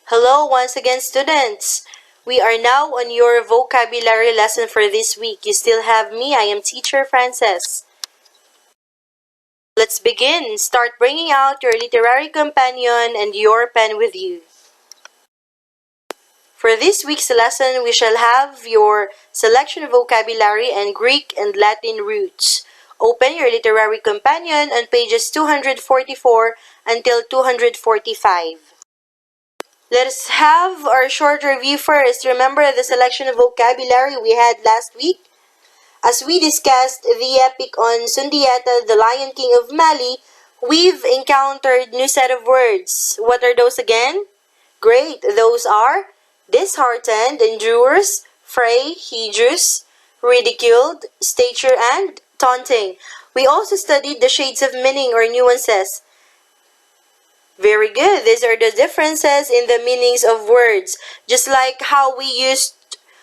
Hello once again, students. We are now on your vocabulary lesson for this week. You still have me. I am Teacher Frances. Let's begin. Start bringing out your literary companion and your pen with you. For this week's lesson, we shall have your selection of vocabulary and Greek and Latin roots. Open your literary companion on pages 244 until 245. Let us have our short review first. Remember the selection of vocabulary we had last week? As we discussed the epic on Sundiata, the Lion King of Mali, we've encountered new set of words. What are those again? Great, those are disheartened, endures, fray, hedrous, ridiculed, stature, and taunting. We also studied the shades of meaning or nuances. Very good. These are the differences in the meanings of words. Just like how we used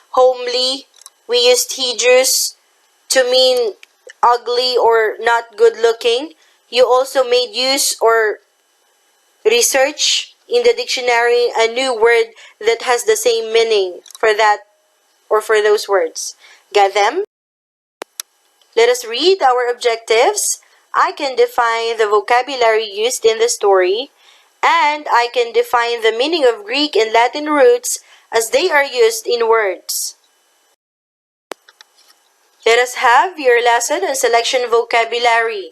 homely, we used hedrous to mean ugly or not good looking. You also made use or research in the dictionary a new word that has the same meaning for that or for those words. Got them? Let us read our objectives. I can define the vocabulary used in the story, and I can define the meaning of Greek and Latin roots as they are used in words. Let us have your lesson on selection vocabulary.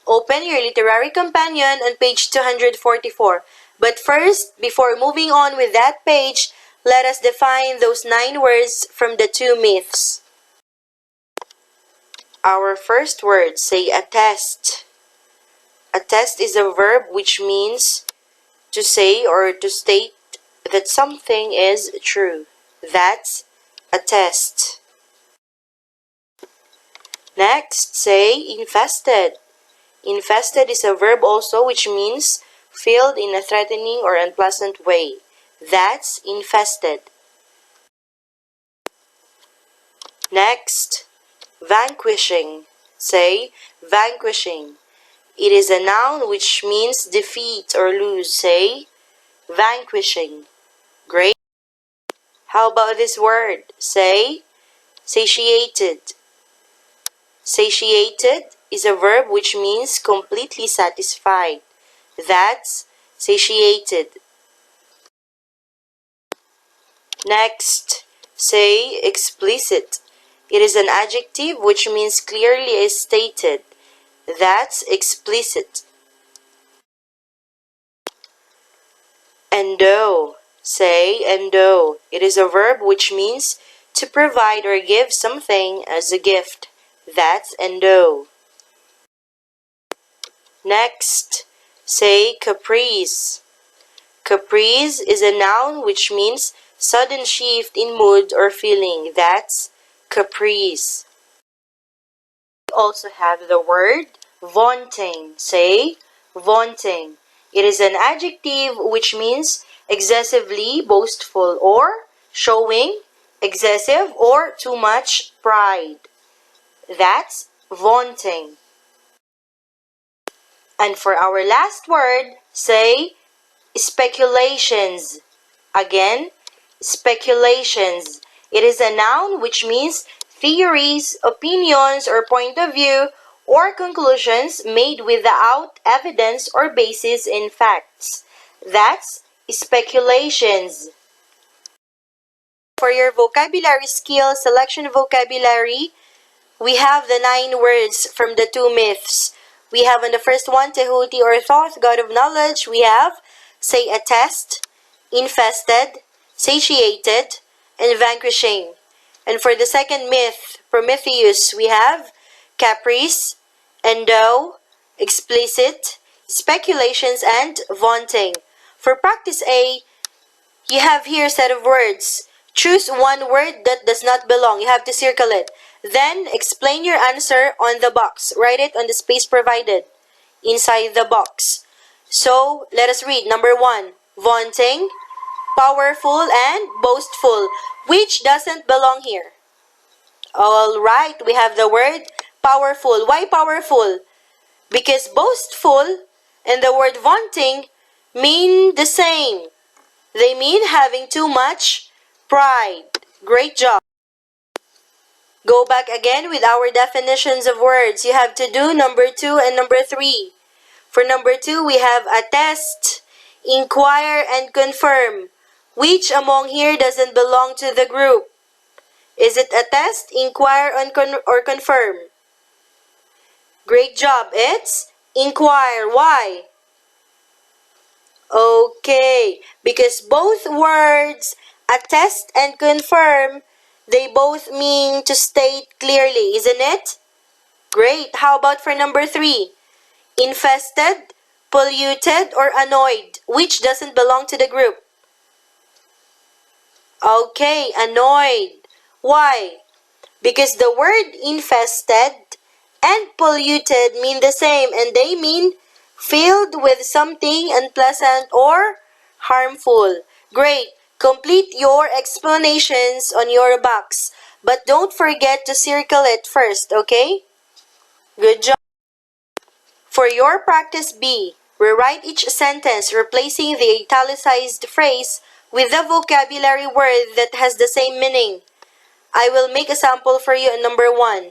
Open your literary companion on page 244. But first, before moving on with that page, let us define those 9 words from the 2 myths. Our first word, say attest. Attest is a verb which means to say or to state that something is true. That's attest. Next, say infested. Infested is a verb also which means filled in a threatening or unpleasant way. That's infested. Next, vanquishing. Say vanquishing. It is a noun which means defeat or lose. Say vanquishing. Great. How about this word? Say satiated. Satiated is a verb which means completely satisfied. That's satiated. Next, say explicit. It is an adjective which means clearly stated. That's explicit. Endow. Say endow. It is a verb which means to provide or give something as a gift. That's endow. Next, say caprice. Caprice is a noun which means sudden shift in mood or feeling. That's caprice. We also have the word vaunting. Say vaunting. It is an adjective which means excessively boastful or showing excessive or too much pride. That's vaunting. And for our last word, say speculations. Again, speculations. It is a noun which means theories, opinions, or point of view, or conclusions made without evidence or basis in facts. That's speculations. For your vocabulary skill, selection vocabulary, we have the 9 words from the 2 myths. We have on the first one, Tehuti or Thoth, god of knowledge. We have, say attest, infested, satiated, and vanquishing. And for the second myth, Prometheus, we have caprice, endow, explicit, speculations, and vaunting. For practice A, you have here a set of words. Choose one word that does not belong. You have to circle it. Then, explain your answer on the box. Write it on the space provided inside the box. So, let us read. Number 1, vaunting, powerful, and boastful. Which doesn't belong here? Alright, we have the word powerful. Why powerful? Because boastful and the word vaunting mean the same. They mean having too much pride. Great job. Go back again with our definitions of words. You have to do number 2 and number 3. For number 2, we have attest, inquire, and confirm. Which among here doesn't belong to the group? Is it attest, inquire, or confirm? Great job. It's inquire. Why? Okay, because both words, attest and confirm, they both mean to state clearly, isn't it? Great. How about for number 3? Infested, polluted, or annoyed? Which doesn't belong to the group? Okay, annoyed. Why? Because the word infested and polluted mean the same, and they mean filled with something unpleasant or harmful. Great. Complete your explanations on your box, but don't forget to circle it first, okay? Good job. For your practice B, rewrite each sentence replacing the italicized phrase with the vocabulary word that has the same meaning. I will make a sample for you on number 1.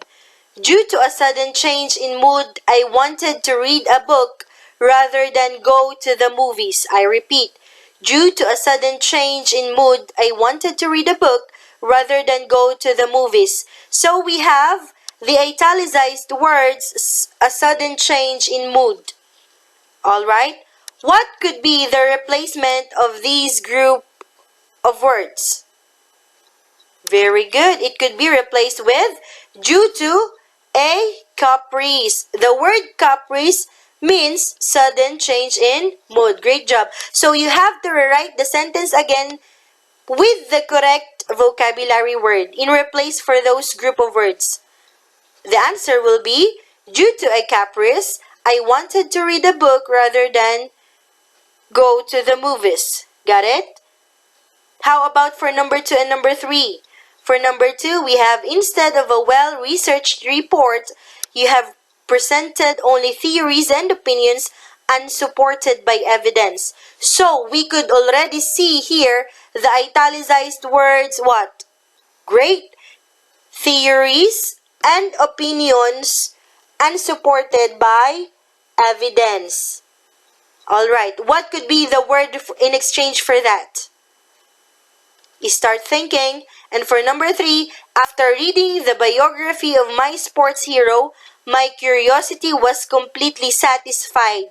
Due to a sudden change in mood, I wanted to read a book rather than go to the movies. I repeat, due to a sudden change in mood, I wanted to read a book rather than go to the movies. So we have the italicized words, a sudden change in mood. Alright? What could be the replacement of these group of words? Very good. It could be replaced with due to a caprice. The word caprice means sudden change in mood. Great job. So you have to rewrite the sentence again with the correct vocabulary word in replace for those group of words. The answer will be, due to a caprice, I wanted to read a book rather than go to the movies. Got it? How about for number 2 and number 3? For number 2, we have, instead of a well-researched report, you have presented only theories and opinions unsupported by evidence. So, we could already see here the italicized words, what? Great. Theories and opinions unsupported by evidence. Alright, what could be the word in exchange for that? You start thinking. And for number 3, after reading the biography of my sports hero, my curiosity was completely satisfied.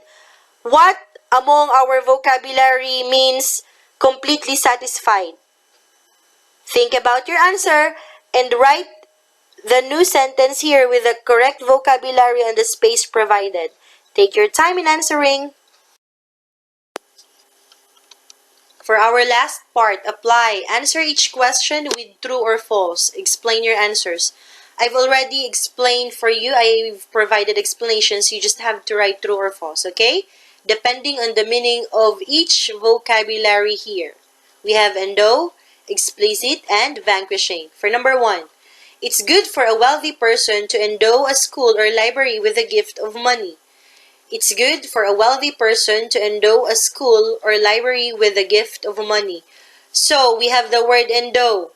What among our vocabulary means completely satisfied? Think about your answer and write the new sentence here with the correct vocabulary on the space provided. Take your time in answering. For our last part, apply. Answer each question with true or false. Explain your answers. I've already explained for you. I've provided explanations. You just have to write true or false, okay? Depending on the meaning of each vocabulary here. We have endow, explicit, and vanquishing. For number 1, it's good for a wealthy person to endow a school or library with a gift of money. It's good for a wealthy person to endow a school or library with a gift of money. So, we have the word endow.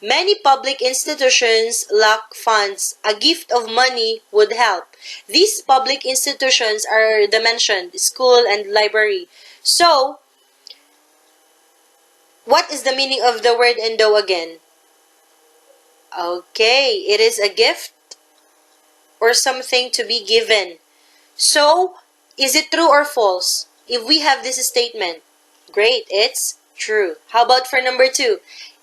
Many public institutions lack funds. A gift of money would help. These public institutions are the mentioned, school and library. So, what is the meaning of the word endow again? Okay, it is a gift or something to be given. So, is it true or false? If we have this statement, great, it's true. How about for number 2?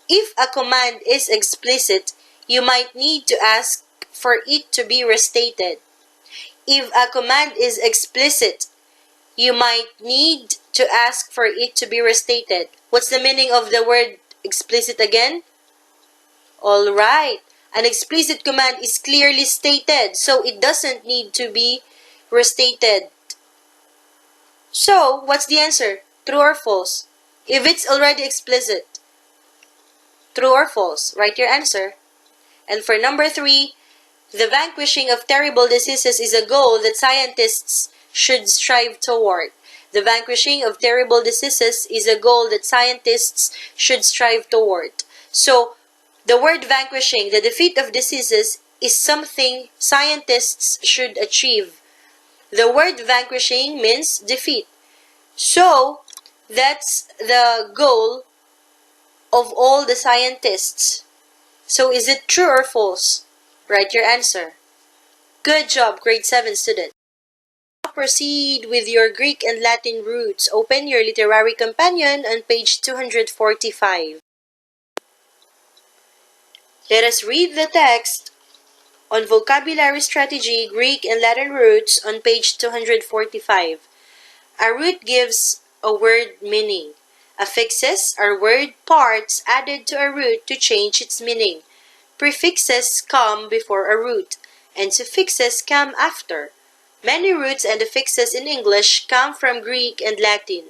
If a command is explicit, you might need to ask for it to be restated. If a command is explicit, you might need to ask for it to be restated. What's the meaning of the word explicit again? Alright. An explicit command is clearly stated, so it doesn't need to be restated. So, what's the answer? True or false? If it's already explicit, true or false? Write your answer. And for number 3, the vanquishing of terrible diseases is a goal that scientists should strive toward. The vanquishing of terrible diseases is a goal that scientists should strive toward. So, the word vanquishing, the defeat of diseases, is something scientists should achieve. The word vanquishing means defeat. So, that's the goal of all the scientists. So, is it true or false? Write your answer. Good job, grade 7 student. Now proceed with your Greek and Latin roots. Open your literary companion on page 245. Let us read the text on vocabulary strategy, Greek and Latin roots on page 245. A root gives a word meaning. Affixes are word parts added to a root to change its meaning. Prefixes come before a root, and suffixes come after. Many roots and affixes in English come from Greek and Latin.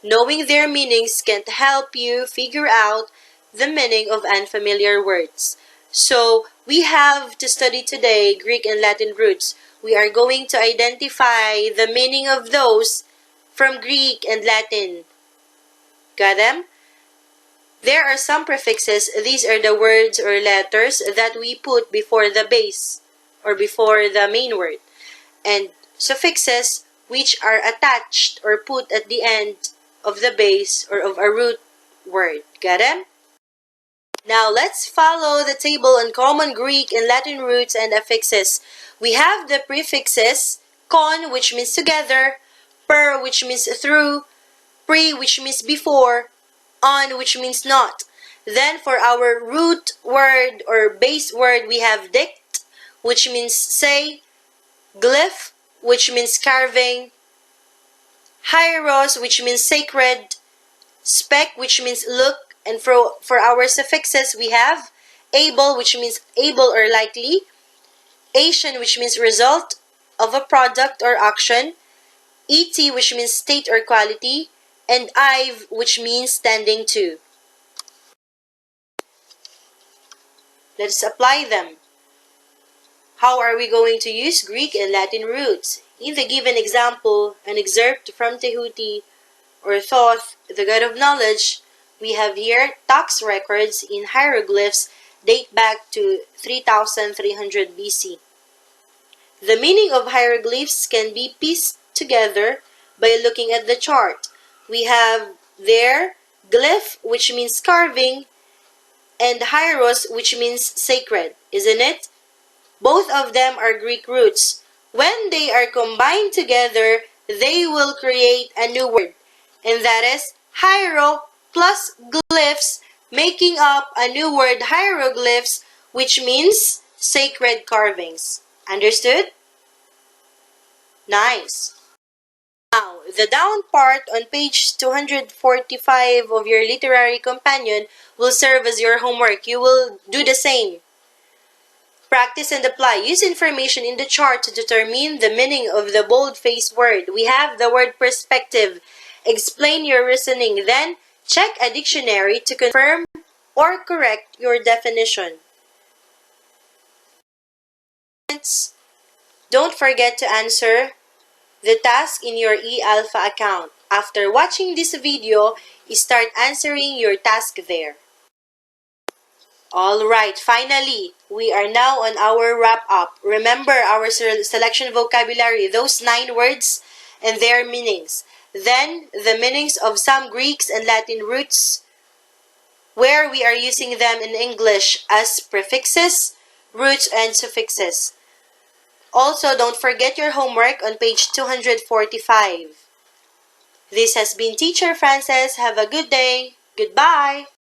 Knowing their meanings can help you figure out the meaning of unfamiliar words. So, we have to study today Greek and Latin roots. We are going to identify the meaning of those from Greek and Latin. Got them? There are some prefixes. These are the words or letters that we put before the base or before the main word. And suffixes which are attached or put at the end of the base or of a root word. Got them? Now let's follow the table on common Greek and Latin roots and affixes. We have the prefixes con, which means together, per, which means through, pre, which means before, on, which means not. Then for our root word or base word, we have dict, which means say, glyph, which means carving, hieros, which means sacred, spec, which means look, and for our suffixes, we have able, which means able or likely, Asian, which means result of a product or action, et, which means state or quality, and ive, which means standing to. Let's apply them. How are we going to use Greek and Latin roots? In the given example, an excerpt from Tehuti or Thoth, the god of knowledge, we have here tax records in hieroglyphs date back to 3300 BC. The meaning of hieroglyphs can be pieced together by looking at the chart. We have there glyph, which means carving, and hieros, which means sacred, isn't it? Both of them are Greek roots. When they are combined together, they will create a new word, and that is hiero plus glyphs, making up a new word hieroglyphs, which means sacred carvings. Understood? Nice. Now, the down part on page 245 of your literary companion will serve as your homework. You will do the same. Practice and apply. Use information in the chart to determine the meaning of the bold-faced word. We have the word perspective. Explain your reasoning. Then, check a dictionary to confirm or correct your definition. Don't forget to answer the task in your eAlpha account. After watching this video, start answering your task there. Alright, finally, we are now on our wrap-up. Remember our selection vocabulary, those 9 words and their meanings. Then, the meanings of some Greeks and Latin roots, where we are using them in English as prefixes, roots, and suffixes. Also, don't forget your homework on page 245. This has been Teacher Frances. Have a good day. Goodbye.